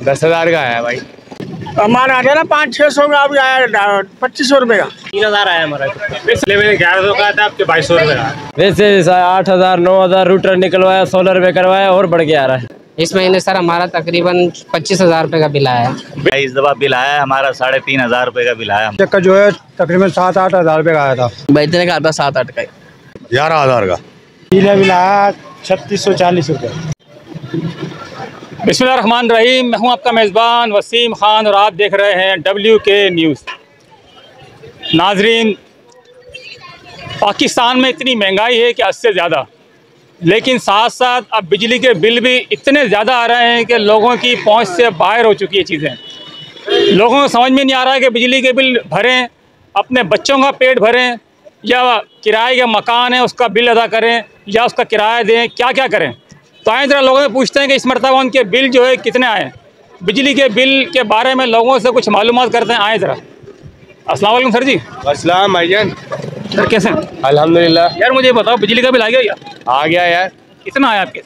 10,000 का आया भाई। हमारा आया ना 500-600 का, अभी आया 2500 रुपये का। 3,000 आया हमारा। पिछले महीने 1100 का था, आपके 2200 रुपये का। वैसे 8,000 9,000 रूटर निकलवाया, 16 रुपये करवाया और बढ़ के आ रहा है। इस महीने सर हमारा तकरीबन 25,000 रुपये का बिल आया है। इस दफा बिल आया हमारा 3,500 रुपये का बिल आया। का जो है तकरीबन 7-8 हज़ार रुपये का आया था। बैठने का आता 7-8 का 11,000 का बिल आया 3640 रुपये। बिस्मिल्लाहिर्रहमानिर्रहीम। मैं हूं आपका मेज़बान वसीम ख़ान और आप देख रहे हैं WK न्यूज़। नाजरीन, पाकिस्तान में इतनी महंगाई है कि हद से ज़्यादा, लेकिन साथ साथ अब बिजली के बिल भी इतने ज़्यादा आ रहे हैं कि लोगों की पहुंच से बाहर हो चुकी है चीज़ें। लोगों को समझ में नहीं आ रहा है कि बिजली के बिल भरें, अपने बच्चों का पेट भरें, या किराए का मकान है उसका बिल अदा करें, या उसका किराया दें, क्या क्या करें। तो आए ज़रा लोगों से पूछते हैं कि इस मरतबा उनके बिल जो है कितने आए। बिजली के बिल के बारे में लोगों से कुछ मालूमात करते हैं। आए ज़रा। अस्सलाम वालेकुम सर जी। अस्सलाम भाईजान। सर कैसे हैं? अल्हम्दुलिल्लाह। यार मुझे बताओ, बिजली का बिल आ गया या? आ गया यार। कितना आया आपके?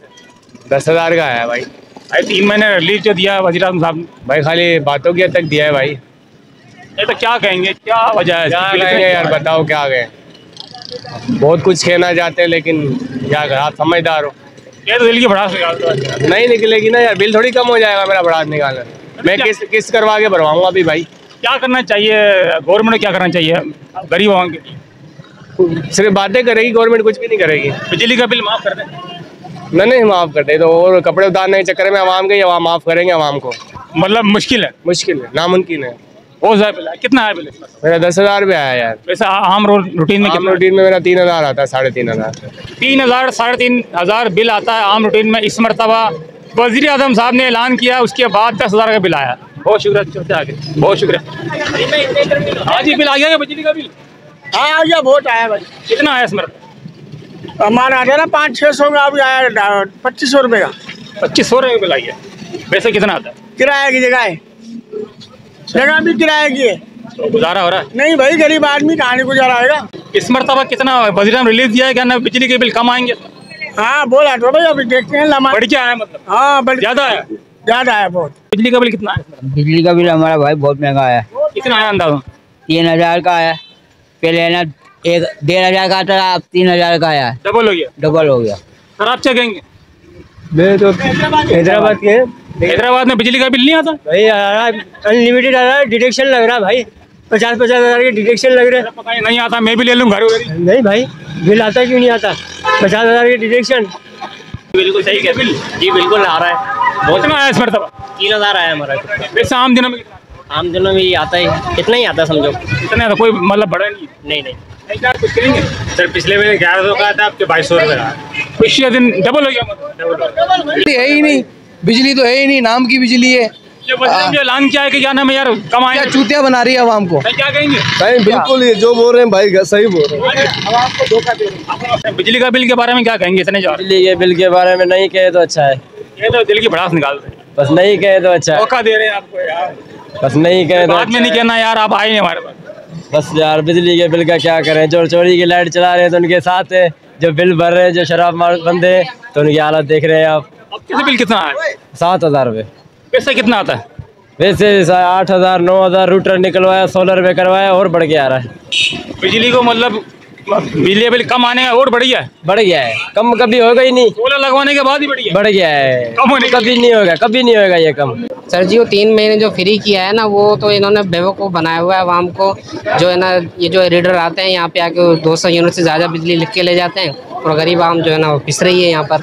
10,000 का आया भाई। भाई 3 महीने रिलीज जो दिया वज़ीर आज़म साहब ने, भाई खाली बातों के तक दिया है भाई। ये तो क्या कहेंगे, क्या वजह है? क्या कहेंगे यार, बताओ क्या कहें। बहुत कुछ कहना चाहते हैं लेकिन क्या करें, आप समझदार हो। ये तो दिल की भड़ास निकालता है। नहीं निकलेगी ना यार, बिल थोड़ी कम हो जाएगा मेरा भड़ास निकालना। मैं किस करवा के भरवाऊंगा अभी भाई। क्या करना चाहिए गवर्नमेंट को, क्या करना चाहिए गरीब आवाम के? सिर्फ बातें करेगी गवर्नमेंट, कुछ भी नहीं करेगी। बिजली का बिल माफ़ कर दें। नहीं माफ़ कर दे तो, और कपड़े उतारने के चक्कर में आवाम के आवाम माफ़ करेंगे आवाम को? मतलब मुश्किल है नामुमकिन है। बहुत ज़्यादा बिल है। कितना है बिल इसमें? मेरा 10,000 रुपये आया यार। वैसे आम रूटीन में कितना? रूटीन में मेरा 3,000 आता है, 3,500। 3,000 3,500 बिल आता है आम रूटीन में। इस मरतबा वज़ीर आज़म साहब ने ऐलान किया, उसके बाद 10,000 का बिल आया। बहुत शुक्रिया, चलते आगे। बहुत शुक्रिया। हाँ जी, बिल आ गया बिजली का बिल? हाँ आ गया, बहुत आया भाई। कितना आया इसमें? हमारा आया ना 500-600 का, अभी आया 2500 रुपये का। 2500 रुपये का बिल आई है। वैसे कितना आता है? किराए की जगह भी किराए की है, तो गुजारा हो रहा है? नहीं भाई, गरीब आदमी कहाँ नहीं गुजारा आएगा। इस मरतबा कितना वज़ीर आज़म रिलीज दिया है, क्या ना बिजली के बिल कम आएंगे? हाँ बोला तो भाई, अभी देखते हैं। बढ़ क्या आया मतलब? हाँ ज़्यादा आया? ज़्यादा आया बहुत। बिजली का बिल कितना आया? बिजली का बिल हमारा भाई बहुत महंगा आया। कितना आया अंदाज़ा? 3,000 का आया। पहले ना 1,500 का आता था, अब 3,000 का आया। डबल हो गया? डबल हो गया। सर आप क्या कहेंगे? मैं तो हैदराबाद के, हैदराबाद में बिजली का बिल नहीं आता भाई अनलिमिटेड आ रहा है, डिडक्शन लग रहा है भाई। 50-50 हज़ार के डिडक्शन लग रहे हैं। पता ही नहीं आता, मैं भी ले लूँ घर। नहीं भाई, बिल आता क्यों नहीं आता? 50,000 के डिडक्शन। बिल्कुल सही है बिल जी बिल्कुल आ रहा है। बहुत ना आया इस मरतबा? 3,000 आया हमारा। वैसे आम दिनों में आम दिनों में ये आता है, कितना ही आता समझो। इतना तो कोई मतलब बड़ा नहीं। नहीं कुछ करेंगे? सर, पिछले महीने 1100 का था, आपके 2200 रुपये का। पिछले दिन डबल हो गया। है ही नहीं, बिजली तो है ही नहीं, नाम की बिजली है। ये वज़ीर ने ऐलान किया है कि क्या नाम है यार, कम आए। क्या चूतिया बना रही है आवाम को। क्या कहेंगे? भाई बिल्कुल ये जो बोल रहे हैं भाई सही बोल रहे हैं। बिजली का बिल के बारे में क्या कहेंगे? इतने जा बिजली के बिल के बारे में नहीं कहे तो अच्छा है। ये तो दिल की भड़ास निकाल रहे हैं। बस नहीं कहे तो अच्छा है। मौका दे रहे हैं आपको यार। बस नहीं कहे तो बाद में नहीं कहना यार, आप आए नहीं हमारे पास। बस यार, बिजली के बिल का क्या करें। जो चोरी की लाइट चला रहे हैं तो उनके साथ है, जो बिल भर रहे हैं, जो शराब बंदे हैं तो उनकी हालत देख रहे हैं आप। अब कितना बिल कितना आया? 7,000 रुपये। पैसा कितना आता है? वैसे 8,000 9,000 रूटर निकलवाया, 16 रुपये करवाया और बढ़ के आ रहा है। बिजली को मतलब बिजली बिल कम आने का और बढ़ गया है? बढ़ गया है, कम कभी होगा ही नहीं। सोलर लगवाने के बाद ही बढ़ गया? बढ़ गया है, कम होने कभी नहीं होगा, कभी नहीं होगा ये कम। सर जी, वो 3 महीने जो फ्री किया है ना, वो तो इन्होंने बेवकूफ़ बनाया हुआ है आवाम को। जो है ना, ये जो रीडर आते हैं यहाँ पे आके 200 यूनिट से ज़्यादा बिजली लिख के ले जाते हैं, और गरीब आवाम जो है ना वो पिस रही है यहाँ पर,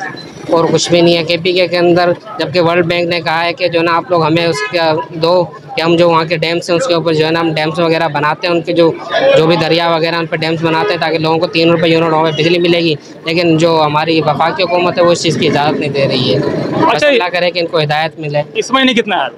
और कुछ भी नहीं है KPK के अंदर। जबकि वर्ल्ड बैंक ने कहा है कि जो है ना आप लोग हमें उसका दो, कि हम जो वहाँ के डैम्स हैं उसके ऊपर जो है ना हम डैम्स वगैरह बनाते हैं, उनके जो भी दरिया वगैरह उन पर डैम्स बनाते हैं, ताकि लोगों को 3 रुपये यूनिट वहाँ पर बिजली मिलेगी। लेकिन जो हमारी वफाकी हुकूमत है वो इस चीज़ की इजाज़त नहीं दे रही है। अच्छा, अल्लाह करे कि इनको हिदायत मिले। इस महीने कितना आया?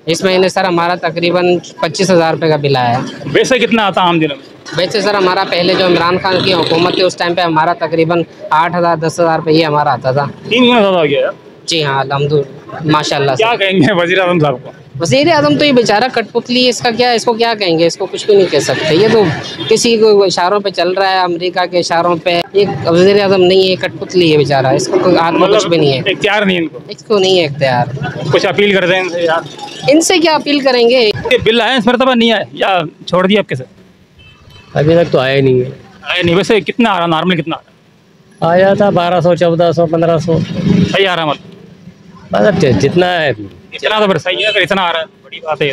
इस महीने सर हमारा तकरीबन 25,000 रुपये का बिल आया है। वैसे कितना आता आम दिनों में? वैसे सर हमारा पहले जो इमरान खान की हुकूमत थी उस टाइम पे हमारा तकरीबन 8,000 10,000 रुपये ये हमारा आता था। 3 गुना ज़्यादा हो गया यार। जी हाँ, अल्हम्दुलिल्लाह, माशाल्लाह। क्या कहेंगे वज़ीर आज़म साहब को? वज़ीर आज़म तो ये बेचारा कठपुतली, इसका क्या, इसको क्या कहेंगे, इसको कुछ भी नहीं कह सकते। ये तो किसी को इशारों पे चल रहा है, अमेरिका के इशारों पे। ये वज़ीर आज़म नहीं है, कठपुतली है बेचारा, इसको कोई हाथ में कुछ भी नहीं है, इख्तियार नहीं इनको, इसको नहीं है इख्तियार। कुछ अपील करते हैं इनसे यार? इनसे क्या अपील करेंगे? ये बिल आए इस मरतबा नहीं आए या छोड़ दिया आपके साथ? अभी तक तो आया नहीं है। आए नहीं। वैसे कितना आ रहा, नॉर्मल कितना आ रहा? आया था 1200, 1400, 1500। सही आ रहा मतलब? मतलब जितना है इतना तो फिर सही है, अगर इतना आ रहा है बड़ी बात है।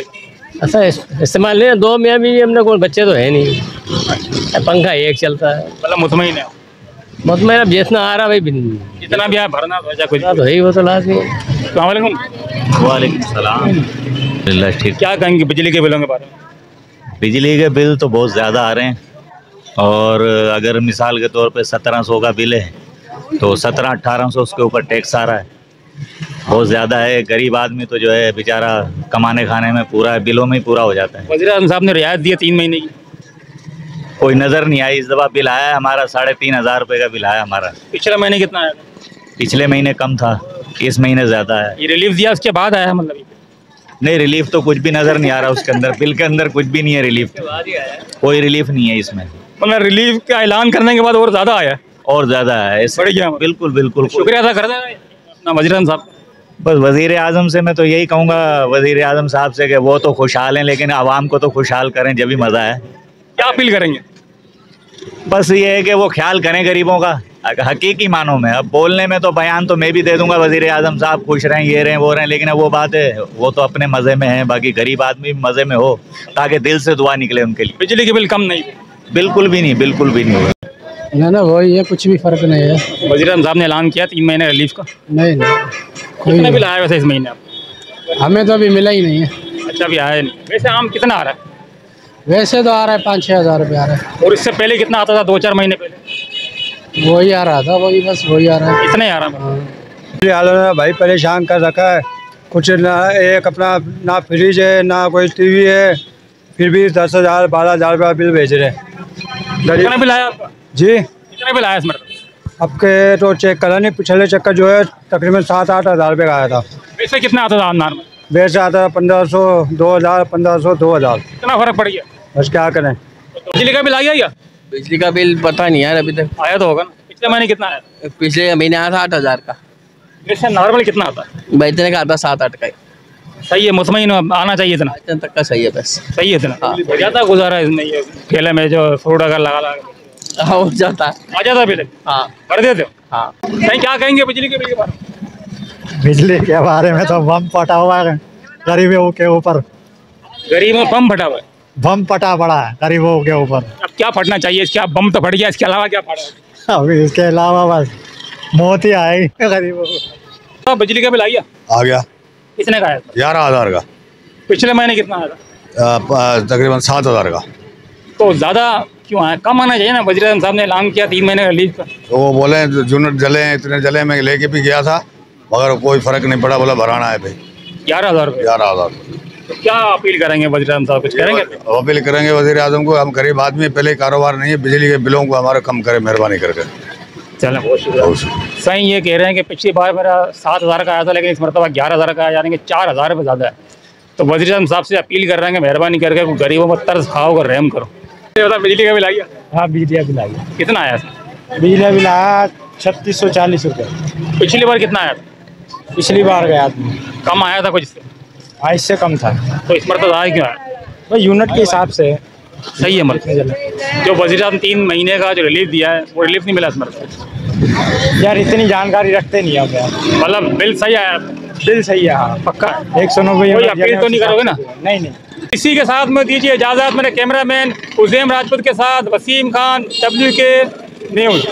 ऐसा इस्तेमाल नहीं है। 2 मियाँ बीवी हमने कोई बच्चे तो है नहीं, पंखा एक चलता है। मतलब मुतमईन है, मतलब अब जितना आ रहा भाई, जितना भी आए भरना तो कुछ तो है ही, वो तो लाजमी है। अस्सलाम वालेकुम। वालेकुम सलाम। ठीक। क्या कहेंगे बिजली के बिलों के बारे में? बिजली के बिल तो बहुत ज़्यादा आ रहे हैं, और अगर मिसाल के तौर पे 1700 का बिल है तो 1700-1800 उसके ऊपर टैक्स आ रहा है। बहुत ज़्यादा है। गरीब आदमी तो जो है बेचारा कमाने खाने में पूरा बिलों में ही पूरा हो जाता है। वज़ीर आज़म साहब ने रियायत दी है 3 महीने की, कोई नज़र नहीं आई। इस दफ़ा बिल आया हमारा 3500 रुपये का बिल आया हमारा। पिछले महीने कितना आया? पिछले महीने कम था, इस महीने ज़्यादा है। ये रिलीफ दिया उसके बाद आया मतलब? नहीं, रिलीफ तो कुछ भी नज़र नहीं आ रहा उसके अंदर, बिल के अंदर कुछ भी नहीं है। रिलीफ कोई रिलीफ नहीं है इसमें। मतलब रिलीफ का ऐलान करने के बाद और ज़्यादा आया, और ज़्यादा है। बढ़ गया। बिल्कुल बिल्कुल। शुक्रिया अदा कर देना अपना वज़ीर आज़म साहब। बस वज़ीर आज़म से मैं तो यही कहूँगा, वज़ीर आज़म साहब से, कि वो तो खुशहाल हैं लेकिन आवाम को तो खुशहाल करें, जब भी मज़ा है। क्या अपील करेंगे? बस ये है कि वो ख्याल करें गरीबों का हकीकी मानों में। अब बोलने में तो बयान तो मैं भी दे दूंगा, वज़ीर आज़म साहब खुश रहें, ये रहें, वो रहें, लेकिन अब वो बात है, वो तो अपने मज़े में है, बाकी गरीब आदमी भी मज़े में हो, ताकि दिल से दुआ निकले उनके लिए। बिजली के बिल कम नहीं? बिल्कुल भी नहीं, बिल्कुल भी नहीं होगा। ना वही है, कुछ भी फर्क नहीं है। वज़ीर आज़म साहब ने ऐलान किया 3 महीने रिलीफ का। नहीं कितना बिल आया वैसे इस महीने आप? हमें तो अभी मिला ही नहीं है। अच्छा, अभी आया नहीं। वैसे आम कितना आ रहा है? वैसे तो आ रहा है 5-6 हज़ार रुपये आ रहा है। और इससे पहले कितना आता था? 2-4 महीने पहले वही आ रहा था, वही बस वही आ रहा है। इतना ही आ रहा है। हाल ने भाई परेशान कर रखा है। कुछ ना एक अपना ना फ्रिज है ना कोई टीवी है, फिर भी 10,000 12,000 रुपया बिल भेज रहे हैं। कितना बिल आया आपका? जी, कितना बिल आया इस मरतबा? आपके तो चेक करा नहीं, पिछले चक्कर जो है तकरीबन 7-8 हज़ार रुपये का आया था। वैसे कितना आता था नॉर्मल? वैसे आता था 1500, 2000, 1500, 2000। कितना फर्क पड़ गया? बस क्या करें। बिजली का बिल आ गया क्या? बिजली का बिल पता नहीं यार, अभी तक आया तो होगा ना। पिछले महीने कितना आया? पिछले महीने आया था 8,000 का। वैसे नॉर्मल कितना आता है? भाई इतने का आता 7-8 का। सही है, मुतमईन आना चाहिए इतना। इतने तक का सही है बस। सही है इतना। हो जाता गुजारा इसमें, ये ठेले में जो फ्रूट अगर लगा हो जाता आ जाता बिल? हाँ, कर देते हो? हाँ। नहीं, क्या कहेंगे बिजली के बिल के बारे में? बिजली के बारे में तो बम फटा हुआ है गरीबों के ऊपर। गरीबों में बम फटा हुआ है? बम फटा पड़ा है गरीबों के ऊपर। अब क्या फटना चाहिए? इसके आप बम तो फट गया, इसके अलावा क्या फटा? अभी इसके अलावा बस मौत ही आएगी गरीबों को। तो बिजली का बिल आ गया? आ गया। कितने का आया था? 11,000 का। पिछले महीने कितना आया था? तकरीबन 7,000 का। तो ज़्यादा क्यों आया? कम आना चाहिए ना। वज़ीर आज़म साहब ने ऐलान किया 3 महीने रिलीफ का। तो वो बोले यूनिट जले हैं, इतने जले, मैं लेके भी गया था मगर कोई फ़र्क नहीं पड़ा, बोला भराना है भाई। 11,000 रुपये? 11,000। तो क्या अपील करेंगे वज़ीर आज़म साहब? कुछ करेंगे? अपील करेंगे वज़ीर आज़म को, हम गरीब आदमी, पहले कारोबार नहीं है, बिजली के बिलों को हमारा कम करे मेहरबानी करके। चलें, बहुत शुक्रिया। सही ये कह रहे हैं कि पिछली बार मेरा 7,000 का आया था, लेकिन इस मरतबा 11,000 का आया, यानी कि 4,000 रुपये ज़्यादा है। तो वज़ीर आज़म साहब से अपील कर रहे हैं कि मेहरबानी करके गरीबों पर तरस खाओ और रहम करो। बिजली का बिल आ गया? हाँ, बिजली का बिल आ गया। कितना आया? बिजली का बिल आया 3640 रुपये। पिछली बार कितना आया था? पिछली बार गया कम आया था कुछ इससे? हाँ, इससे कम था। तो इस मरतबा आया क्यों आया? भाई यूनिट के हिसाब से सही है। मतलब जो वज़ीर आज़म 3 महीने का जो रिलीफ दिया है, वो रिलीफ नहीं मिला इस मरतबा? यार इतनी जानकारी रखते नहीं आप यार। मतलब बिल सही आया? बिल सही है, हाँ पक्का। 190 कोई अपील तो नहीं करोगे ना? नहीं। इसी के साथ में दीजिए इजाज़त। मेरे कैमरामैन उज़ैम राजपूत के साथ वसीम खान, WK न्यूज़।